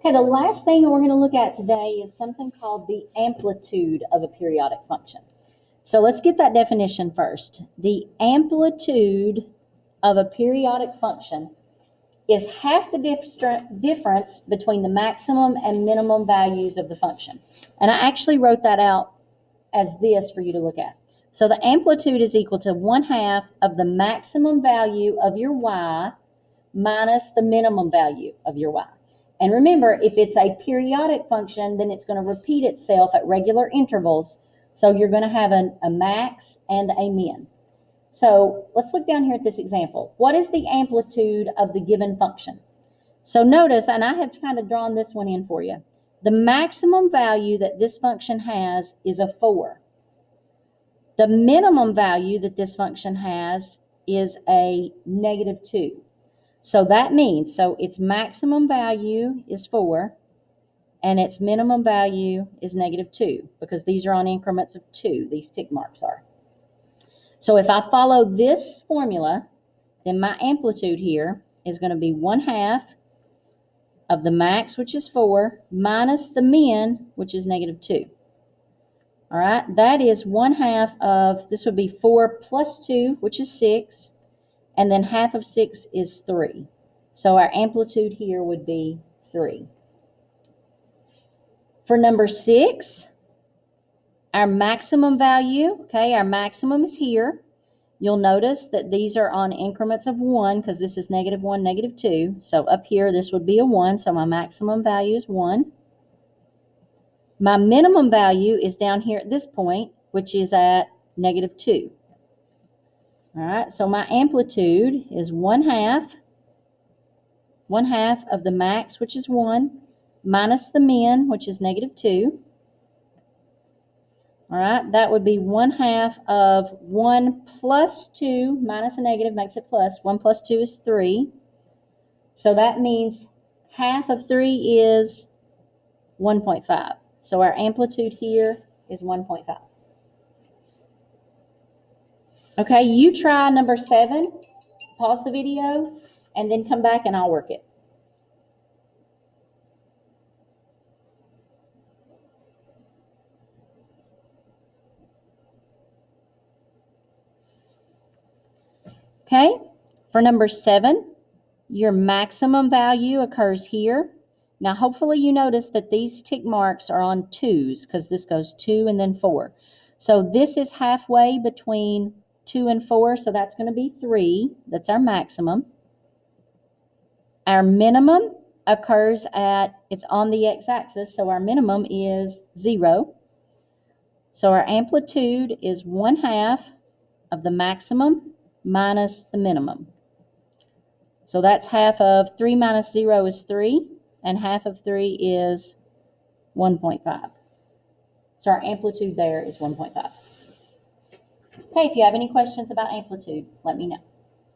Okay, the last thing we're going to look at today is something called the amplitude of a periodic function. So let's get that definition first. The amplitude of a periodic function is half the difference between the maximum and minimum values of the function. And I actually wrote that out as this for you to look at. So the amplitude is equal to 1/2 of the maximum value of your y minus the minimum value of your y. And remember, if it's a periodic function, then it's going to repeat itself at regular intervals. So you're going to have a max and a min. So let's look down here at this example. What is the amplitude of the given function? So notice, and I have kind of drawn this one in for you. The maximum value that this function has is a 4. The minimum value that this function has is a -2. So that means, its maximum value is 4, and its minimum value is -2, because these are on increments of 2, these tick marks are. So if I follow this formula, then my amplitude here is going to be 1/2 of the max, which is 4, minus the min, which is -2. All right, that is 1/2 of, this would be 4 plus 2, which is 6, and then half of 6 is 3. So our amplitude here would be 3. For number 6, our maximum value, okay, our maximum is here. You'll notice that these are on increments of 1, because this is -1, -2. So up here, this would be a 1, so my maximum value is 1. My minimum value is down here at this point, which is at -2. All right, so my amplitude is 1/2 of the max, which is 1, minus the min, which is -2. All right, that would be 1/2 of 1 plus 2 minus a negative makes it plus. 1 plus 2 is 3. So that means half of 3 is 1.5. So our amplitude here is 1.5. Okay, you try number 7, pause the video, and then come back and I'll work it. Okay, for number 7, your maximum value occurs here. Now, hopefully you notice that these tick marks are on 2s, because this goes 2 and then 4. So this is halfway between 2 and 4, so that's going to be 3. That's our maximum. Our minimum occurs it's on the x-axis, so our minimum is 0. So our amplitude is 1/2 of the maximum minus the minimum. So that's half of 3 minus 0 is 3, and half of 3 is 1.5. So our amplitude there is 1.5. Okay, if you have any questions about amplitude, let me know.